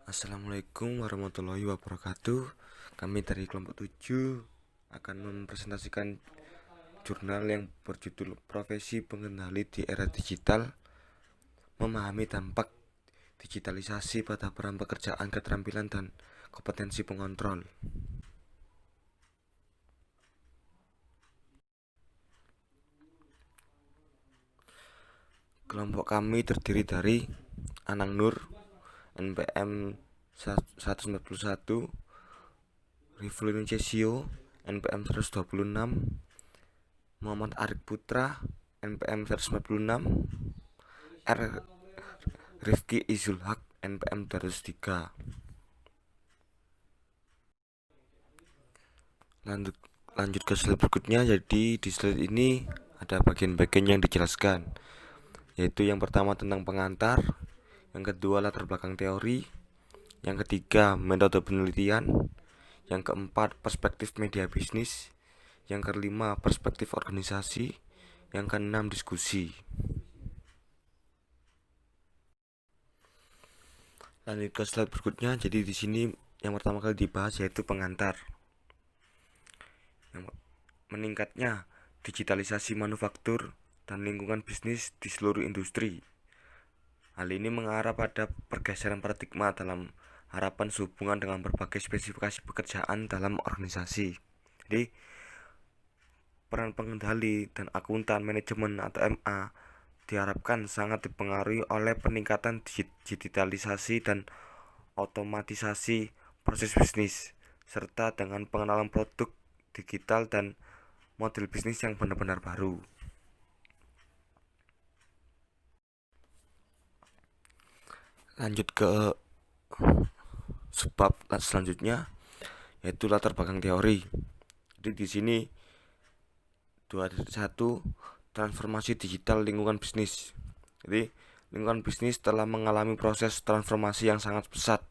Assalamualaikum warahmatullahi wabarakatuh. Kami dari kelompok 7 akan mempresentasikan jurnal yang berjudul Profesi Pengendali di Era Digital, Memahami Dampak Digitalisasi pada Peran Pekerjaan, Keterampilan, dan Kompetensi Pengontrol. Kelompok kami terdiri dari Anang Nur, NPM 191, Riflin Cesio, NPM 126, Muhammad Arif Putra, NPM 196, Rifki Izul Haq, NPM 203. Lanjut ke slide berikutnya. Jadi di slide ini ada bagian-bagian yang dijelaskan, yaitu yang pertama tentang pengantar, yang kedua latar belakang teori, yang ketiga metode penelitian, yang keempat perspektif media bisnis, yang kelima perspektif organisasi, yang keenam diskusi. Lanjut ke slide berikutnya. Jadi di sini yang pertama kali dibahas yaitu pengantar. Meningkatnya digitalisasi manufaktur dan lingkungan bisnis di seluruh industri. Hal ini mengarah pada pergeseran paradigma dalam harapan sehubungan dengan berbagai spesifikasi pekerjaan dalam organisasi. Jadi peran pengendali dan akuntan manajemen atau MA diharapkan sangat dipengaruhi oleh peningkatan digitalisasi dan otomatisasi proses bisnis, serta dengan pengenalan produk digital dan model bisnis yang benar-benar baru. Lanjut ke sebab selanjutnya, yaitu latar belakang teori. Jadi di sini 2.1 transformasi digital lingkungan bisnis. Jadi lingkungan bisnis telah mengalami proses transformasi yang sangat pesat,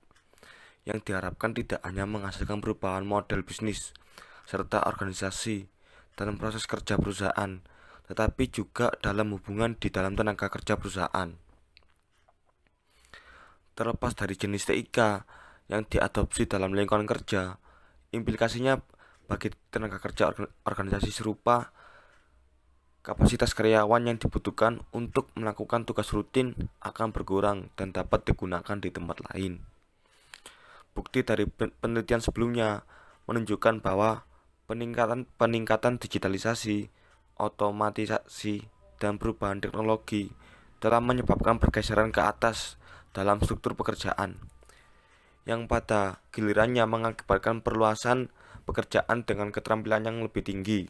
yang diharapkan tidak hanya menghasilkan perubahan model bisnis serta organisasi dalam proses kerja perusahaan, tetapi juga dalam hubungan di dalam tenaga kerja perusahaan. Terlepas dari jenis TIK yang diadopsi dalam lingkungan kerja, implikasinya bagi tenaga kerja organisasi serupa, kapasitas karyawan yang dibutuhkan untuk melakukan tugas rutin akan berkurang dan dapat digunakan di tempat lain. Bukti dari penelitian sebelumnya menunjukkan bahwa peningkatan digitalisasi, otomatisasi, dan perubahan teknologi telah menyebabkan pergeseran ke atas dalam struktur pekerjaan, yang pada gilirannya mengakibatkan perluasan pekerjaan dengan keterampilan yang lebih tinggi.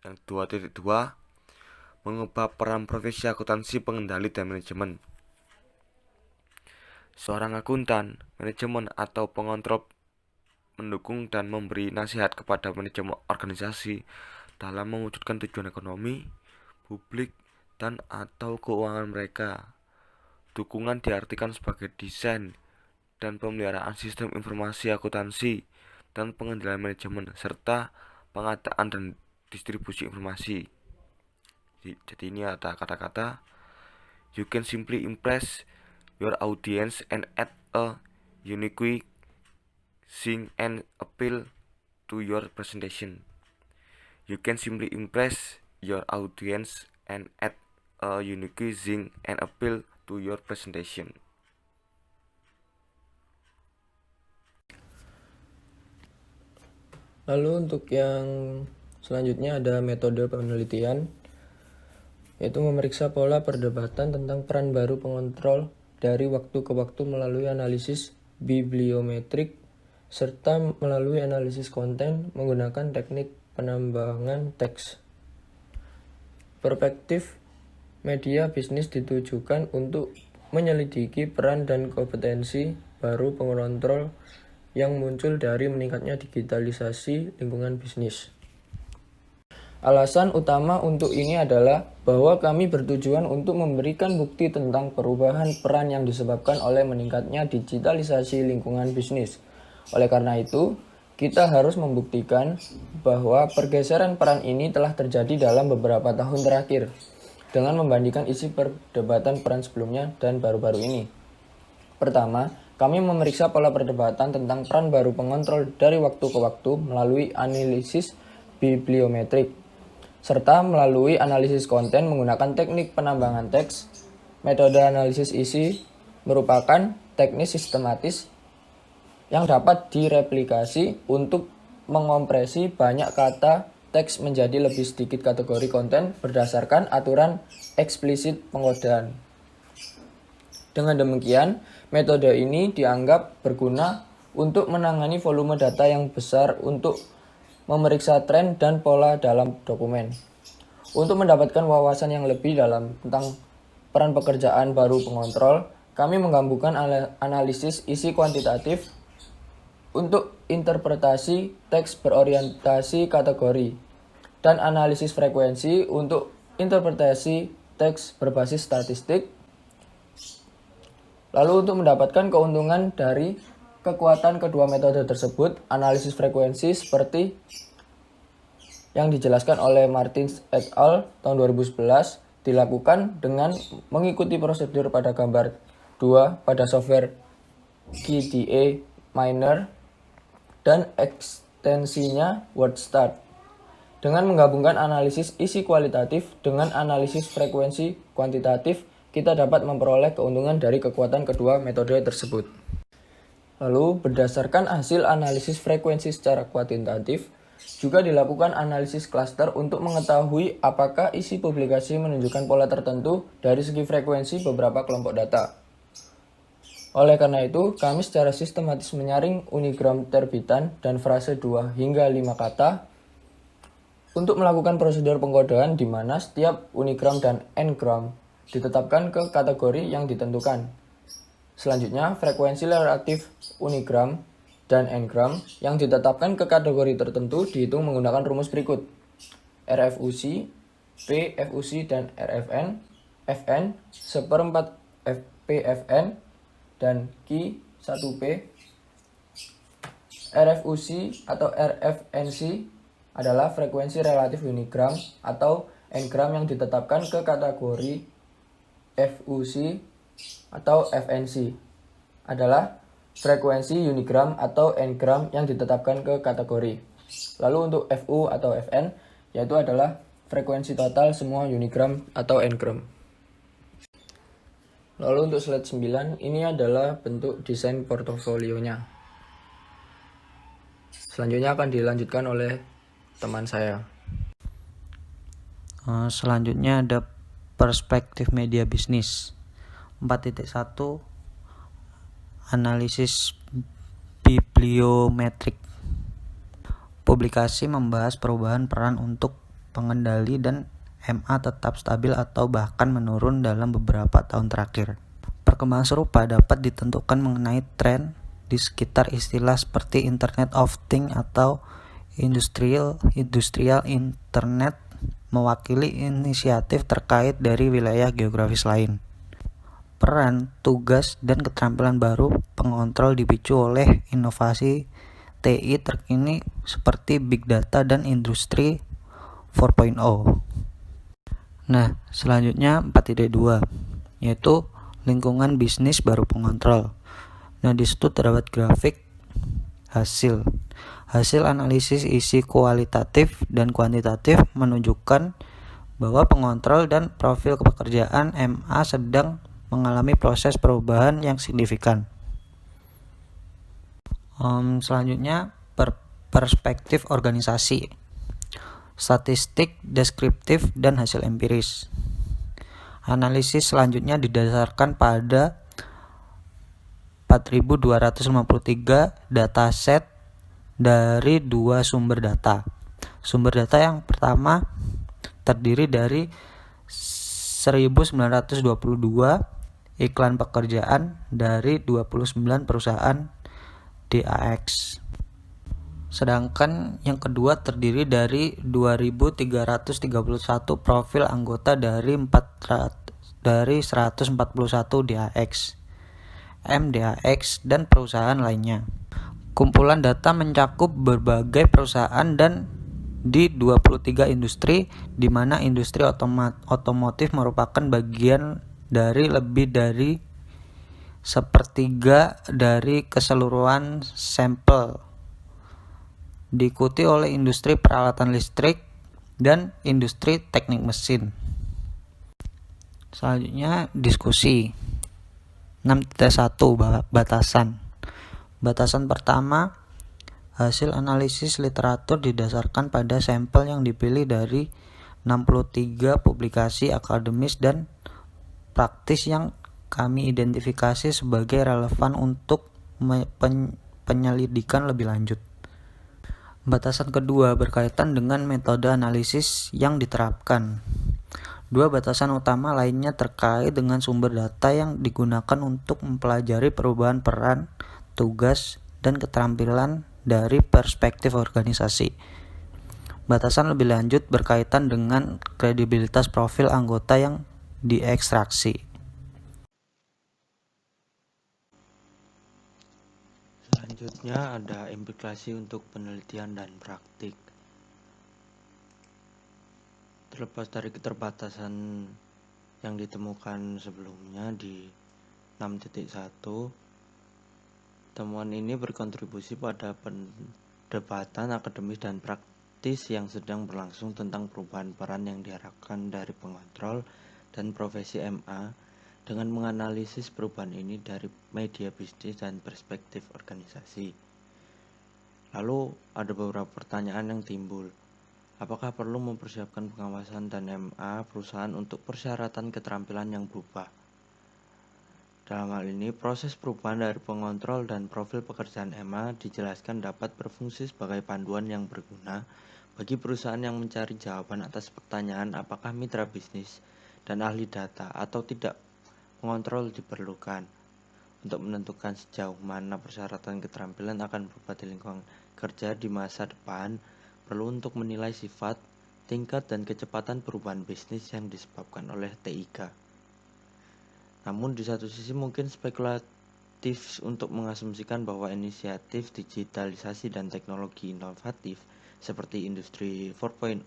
Yang 2.2 mengubah peran profesi akuntansi, pengendali, dan manajemen. Seorang akuntan, manajemen, atau pengontrol mendukung dan memberi nasihat kepada manajemen organisasi dalam mewujudkan tujuan ekonomi, publik, dan atau keuangan mereka. Dukungan diartikan sebagai desain dan pemeliharaan sistem informasi akuntansi dan pengendalian manajemen, serta pengadaan dan distribusi informasi. Jadi ini ada kata-kata: you can simply impress your audience and add a unique zing and appeal to your presentation. You can simply impress your audience and add a unique zing and appeal to your presentation. Lalu untuk yang selanjutnya ada metode penelitian, yaitu memeriksa pola perdebatan tentang peran baru pengontrol dari waktu ke waktu melalui analisis bibliometrik serta melalui analisis konten menggunakan teknik penambangan teks. Perspektif media bisnis ditujukan untuk menyelidiki peran dan kompetensi baru pengontrol yang muncul dari meningkatnya digitalisasi lingkungan bisnis. Alasan utama untuk ini adalah bahwa kami bertujuan untuk memberikan bukti tentang perubahan peran yang disebabkan oleh meningkatnya digitalisasi lingkungan bisnis. Oleh karena itu, kita harus membuktikan bahwa pergeseran peran ini telah terjadi dalam beberapa tahun terakhir dengan membandingkan isi perdebatan peran sebelumnya dan baru-baru ini. Pertama, kami memeriksa pola perdebatan tentang peran baru pengontrol dari waktu ke waktu melalui analisis bibliometrik, serta melalui analisis konten menggunakan teknik penambangan teks. Metode analisis isi merupakan teknik sistematis yang dapat direplikasi untuk mengompresi banyak kata teks menjadi lebih sedikit kategori konten berdasarkan aturan eksplisit pengkodean. Dengan demikian, metode ini dianggap berguna untuk menangani volume data yang besar untuk memeriksa tren dan pola dalam dokumen. Untuk mendapatkan wawasan yang lebih dalam tentang peran pekerjaan baru pengontrol, kami menggabungkan analisis isi kuantitatif untuk interpretasi teks berorientasi kategori dan analisis frekuensi untuk interpretasi teks berbasis statistik. Lalu untuk mendapatkan keuntungan dari kekuatan kedua metode tersebut, analisis frekuensi seperti yang dijelaskan oleh Martins et al. Tahun 2011 dilakukan dengan mengikuti prosedur pada gambar 2 pada software KDE Miner dan ekstensinya WordStat. Dengan menggabungkan analisis isi kualitatif dengan analisis frekuensi kuantitatif, kita dapat memperoleh keuntungan dari kekuatan kedua metode tersebut. Lalu, berdasarkan hasil analisis frekuensi secara kuantitatif, juga dilakukan analisis klaster untuk mengetahui apakah isi publikasi menunjukkan pola tertentu dari segi frekuensi beberapa kelompok data. Oleh karena itu, kami secara sistematis menyaring unigram terbitan dan frase 2 hingga 5 kata untuk melakukan prosedur pengkodean di mana setiap unigram dan n-gram ditetapkan ke kategori yang ditentukan. Selanjutnya, frekuensi relatif unigram dan n-gram yang ditetapkan ke kategori tertentu dihitung menggunakan rumus berikut. RFUC, PFUC, dan RFN, Fn seperempat PFN, dan Q1P. RFUC atau RFNC adalah frekuensi relatif unigram atau n-gram yang ditetapkan ke kategori. FUC atau FNC adalah frekuensi unigram atau n-gram yang ditetapkan ke kategori. Lalu untuk FU atau FN yaitu adalah frekuensi total semua unigram atau n-gram. Lalu untuk slide 9, ini adalah bentuk desain portofolionya. Selanjutnya akan dilanjutkan oleh teman saya. Selanjutnya ada perspektif media bisnis. 4.1 Analisis bibliometrik. Publikasi membahas perubahan peran untuk pengendali dan MA tetap stabil atau bahkan menurun dalam beberapa tahun terakhir. Perkembangan serupa dapat ditentukan mengenai tren di sekitar istilah seperti Internet of Things atau Industrial Internet, mewakili inisiatif terkait dari wilayah geografis lain. Peran, tugas, dan keterampilan baru pengontrol dipicu oleh inovasi TI terkini seperti Big Data dan Industri 4.0. Nah, selanjutnya 4.2 yaitu lingkungan bisnis baru pengontrol. Nah, di situ terdapat grafik hasil analisis isi kualitatif dan kuantitatif menunjukkan bahwa pengontrol dan profil pekerjaan MA sedang mengalami proses perubahan yang signifikan. Selanjutnya perspektif organisasi, statistik, deskriptif, dan hasil empiris. Analisis selanjutnya didasarkan pada 4.253 dataset dari 2 sumber data. Sumber data yang pertama terdiri dari 1922 iklan pekerjaan dari 29 perusahaan DAX. Sedangkan yang kedua terdiri dari 2.331 profil anggota dari 141 DAX, MDAX, dan perusahaan lainnya. Kumpulan data mencakup berbagai perusahaan dan di 23 industri, di mana industri otomotif merupakan bagian dari lebih dari sepertiga dari keseluruhan sampel, diikuti oleh industri peralatan listrik dan industri teknik mesin. Selanjutnya diskusi. 6.1 Batasan. Batasan pertama, hasil analisis literatur didasarkan pada sampel yang dipilih dari 63 publikasi akademis dan praktis yang kami identifikasi sebagai relevan untuk penyelidikan lebih lanjut. Batasan kedua berkaitan dengan metode analisis yang diterapkan. Dua batasan utama lainnya terkait dengan sumber data yang digunakan untuk mempelajari perubahan peran, tugas, dan keterampilan dari perspektif organisasi. Batasan lebih lanjut berkaitan dengan kredibilitas profil anggota yang diekstraksi. Selanjutnya ada implikasi untuk penelitian dan praktik. Terlepas dari keterbatasan yang ditemukan sebelumnya di 6.1, temuan ini berkontribusi pada perdebatan akademis dan praktis yang sedang berlangsung tentang perubahan peran yang diharapkan dari pengontrol dan profesi MA dengan menganalisis perubahan ini dari media bisnis dan perspektif organisasi. Lalu ada beberapa pertanyaan yang timbul. Apakah perlu mempersiapkan pengawasan dan MA perusahaan untuk persyaratan keterampilan yang berubah? Dalam hal ini, proses perubahan dari pengontrol dan profil pekerjaan MA dijelaskan dapat berfungsi sebagai panduan yang berguna bagi perusahaan yang mencari jawaban atas pertanyaan apakah mitra bisnis dan ahli data atau tidak pengontrol diperlukan untuk menentukan sejauh mana persyaratan keterampilan akan berubah di lingkungan kerja di masa depan. Perlu untuk menilai sifat, tingkat, dan kecepatan perubahan bisnis yang disebabkan oleh TIK. Namun di satu sisi mungkin spekulatif untuk mengasumsikan bahwa inisiatif digitalisasi dan teknologi inovatif seperti industri 4.0,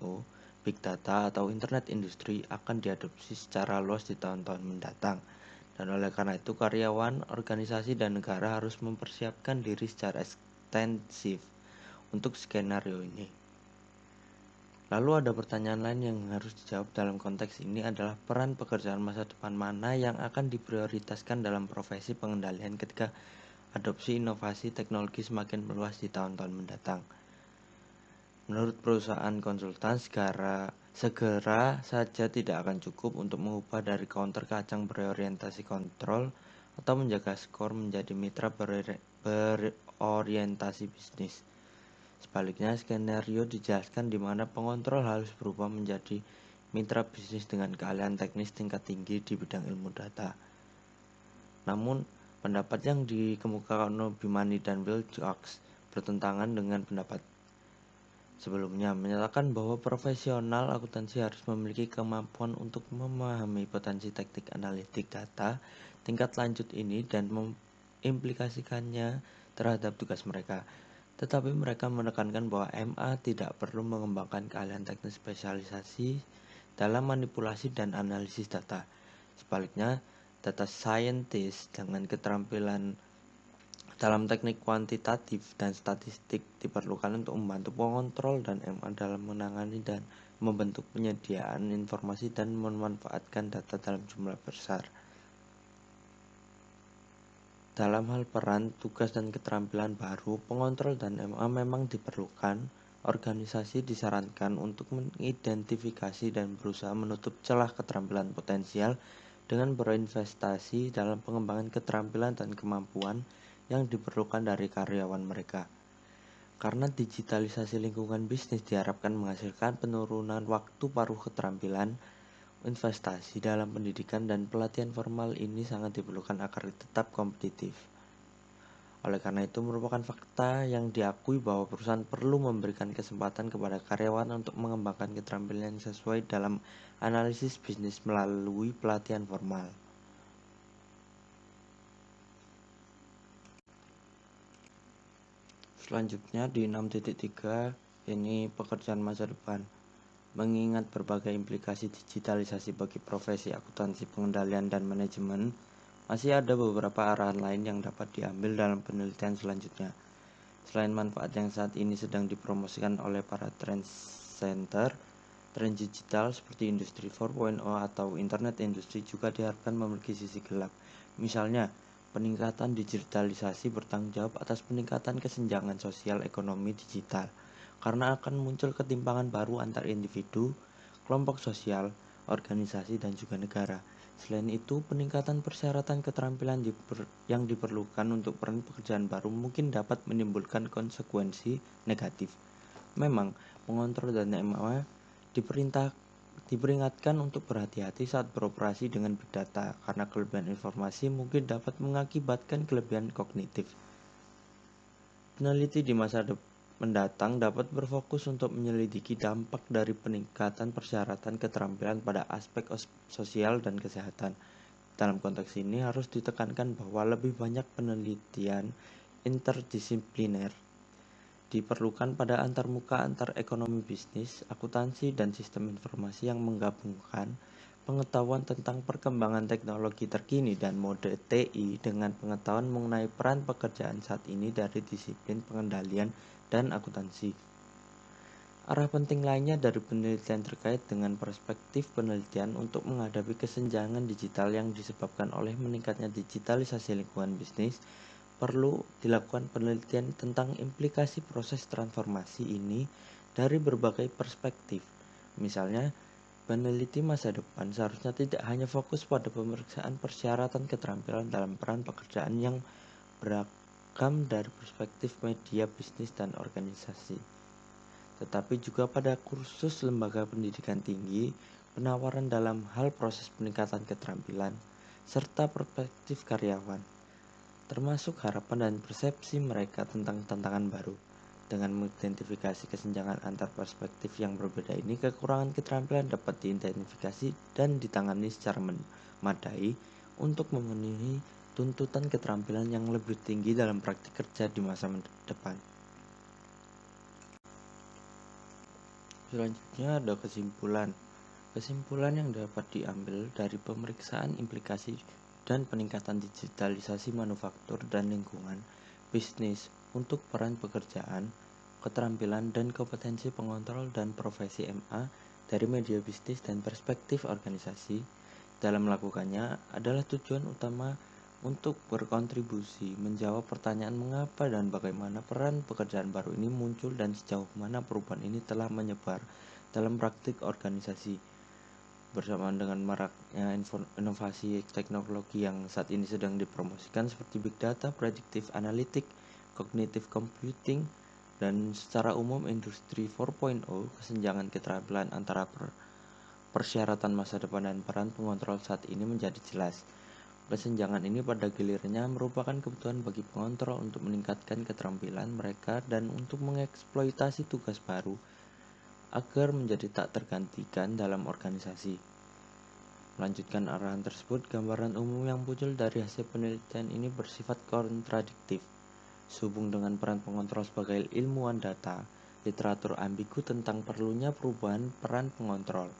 big data, atau internet industri akan diadopsi secara luas di tahun-tahun mendatang. Dan oleh karena itu karyawan, organisasi, dan negara harus mempersiapkan diri secara ekstensif untuk skenario ini. Lalu ada pertanyaan lain yang harus dijawab dalam konteks ini adalah peran pekerjaan masa depan mana yang akan diprioritaskan dalam profesi pengendalian ketika adopsi inovasi teknologi semakin meluas di tahun-tahun mendatang. Menurut perusahaan konsultan, segera saja tidak akan cukup untuk mengubah dari counter kacang berorientasi kontrol atau menjaga skor menjadi mitra berorientasi bisnis. Sebaliknya, skenario dijelaskan di mana pengontrol harus berubah menjadi mitra bisnis dengan keahlian teknis tingkat tinggi di bidang ilmu data. Namun, pendapat yang dikemukakan oleh Bimani dan Wilcox bertentangan dengan pendapat sebelumnya, menyatakan bahwa profesional akuntansi harus memiliki kemampuan untuk memahami potensi teknik analitik data tingkat lanjut ini dan mengimplikasikannya terhadap tugas mereka. Tetapi mereka menekankan bahwa MA tidak perlu mengembangkan keahlian teknis spesialisasi dalam manipulasi dan analisis data. Sebaliknya, data scientist dengan keterampilan dalam teknik kuantitatif dan statistik diperlukan untuk membantu pengontrol dan MA dalam menangani dan membentuk penyediaan informasi dan memanfaatkan data dalam jumlah besar. Dalam hal peran, tugas, dan keterampilan baru, pengontrol dan MA memang diperlukan. Organisasi disarankan untuk mengidentifikasi dan berusaha menutup celah keterampilan potensial dengan berinvestasi dalam pengembangan keterampilan dan kemampuan yang diperlukan dari karyawan mereka. Karena digitalisasi lingkungan bisnis diharapkan menghasilkan penurunan waktu paruh keterampilan, investasi dalam pendidikan dan pelatihan formal ini sangat diperlukan agar tetap kompetitif. Oleh karena itu merupakan fakta yang diakui bahwa perusahaan perlu memberikan kesempatan kepada karyawan untuk mengembangkan keterampilan yang sesuai dalam analisis bisnis melalui pelatihan formal. Selanjutnya di 6.3 ini pekerjaan masa depan. Mengingat berbagai implikasi digitalisasi bagi profesi akuntansi pengendalian dan manajemen, Masih ada beberapa arahan lain yang dapat diambil dalam penelitian selanjutnya. Selain manfaat yang saat ini sedang dipromosikan oleh para trendsetter, tren digital seperti industri 4.0 atau internet industri juga diharapkan memiliki sisi gelap. Misalnya, peningkatan digitalisasi bertanggung jawab atas peningkatan kesenjangan sosial ekonomi digital, karena akan muncul ketimpangan baru antar individu, kelompok sosial, organisasi, dan juga negara. Selain itu, peningkatan persyaratan keterampilan yang diperlukan untuk peran pekerjaan baru mungkin dapat menimbulkan konsekuensi negatif. Memang, pengontrol dan MA diperingatkan untuk berhati-hati saat beroperasi dengan big data, karena kelebihan informasi mungkin dapat mengakibatkan kelebihan kognitif. Peneliti di masa mendatang dapat berfokus untuk menyelidiki dampak dari peningkatan persyaratan keterampilan pada aspek sosial dan kesehatan. Dalam konteks ini harus ditekankan bahwa lebih banyak penelitian interdisipliner diperlukan pada antarmuka antar ekonomi bisnis, akuntansi, dan sistem informasi yang menggabungkan pengetahuan tentang perkembangan teknologi terkini dan mode TI dengan pengetahuan mengenai peran pekerjaan saat ini dari disiplin pengendalian dan akuntansi. Arah penting lainnya dari penelitian terkait dengan perspektif penelitian untuk menghadapi kesenjangan digital yang disebabkan oleh meningkatnya digitalisasi lingkungan bisnis, perlu dilakukan penelitian tentang implikasi proses transformasi ini dari berbagai perspektif. Misalnya, peneliti masa depan seharusnya tidak hanya fokus pada pemeriksaan persyaratan keterampilan dalam peran pekerjaan yang beragam dari perspektif media bisnis dan organisasi, tetapi juga pada kursus lembaga pendidikan tinggi, penawaran dalam hal proses peningkatan keterampilan, serta perspektif karyawan, termasuk harapan dan persepsi mereka tentang tantangan baru. Dengan mengidentifikasi kesenjangan antar perspektif yang berbeda ini, kekurangan keterampilan dapat diidentifikasi dan ditangani secara memadai untuk memenuhi tuntutan keterampilan yang lebih tinggi dalam praktik kerja di masa depan. Selanjutnya ada kesimpulan. Kesimpulan yang dapat diambil dari pemeriksaan implikasi dan peningkatan digitalisasi manufaktur dan lingkungan bisnis untuk peran pekerjaan, keterampilan, dan kompetensi pengontrol dan profesi MA dari media bisnis dan perspektif organisasi dalam melakukannya adalah tujuan utama untuk berkontribusi menjawab pertanyaan mengapa dan bagaimana peran pekerjaan baru ini muncul dan sejauh mana perubahan ini telah menyebar dalam praktik organisasi. Bersamaan dengan maraknya inovasi teknologi yang saat ini sedang dipromosikan seperti big data, predictive analytics, cognitive computing, dan secara umum industri 4.0, kesenjangan keterampilan antara persyaratan masa depan dan peran pengontrol saat ini menjadi jelas. Kesenjangan ini pada gilirannya merupakan kebutuhan bagi pengontrol untuk meningkatkan keterampilan mereka dan untuk mengeksploitasi tugas baru agar menjadi tak tergantikan dalam organisasi. Melanjutkan arahan tersebut, gambaran umum yang muncul dari hasil penelitian ini bersifat kontradiktif. Sehubung dengan peran pengontrol sebagai ilmuwan data, literatur ambigu tentang perlunya perubahan peran pengontrol.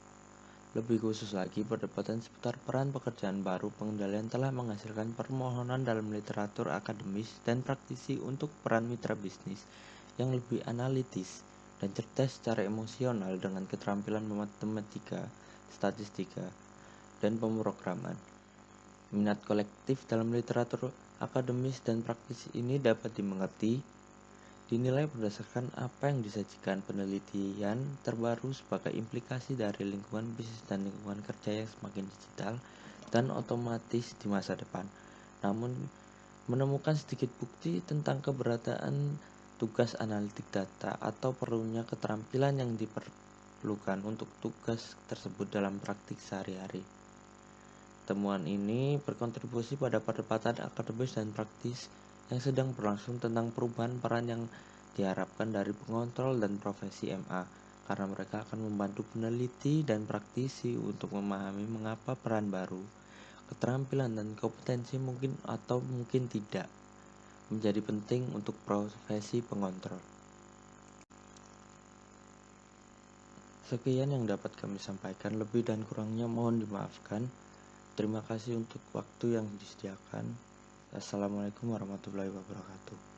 Lebih khusus lagi, perdebatan seputar peran pekerjaan baru pengendalian telah menghasilkan permohonan dalam literatur akademis dan praktisi untuk peran mitra bisnis yang lebih analitis dan cerdas secara emosional dengan keterampilan matematika, statistika, dan pemrograman. Minat kolektif dalam literatur akademis dan praktisi ini dapat dimengerti dinilai berdasarkan apa yang disajikan penelitian terbaru sebagai implikasi dari lingkungan bisnis dan lingkungan kerja yang semakin digital dan otomatis di masa depan. Namun, menemukan sedikit bukti tentang keberadaan tugas analitik data atau perlunya keterampilan yang diperlukan untuk tugas tersebut dalam praktik sehari-hari. Temuan ini berkontribusi pada perdebatan akademis dan praktis yang sedang berlangsung tentang perubahan peran yang diharapkan dari pengontrol dan profesi MA, karena mereka akan membantu peneliti dan praktisi untuk memahami mengapa peran baru, keterampilan dan kompetensi mungkin atau mungkin tidak menjadi penting untuk profesi pengontrol. Sekian yang dapat kami sampaikan, lebih dan kurangnya mohon dimaafkan. Terima kasih untuk waktu yang disediakan. Assalamualaikum warahmatullahi wabarakatuh.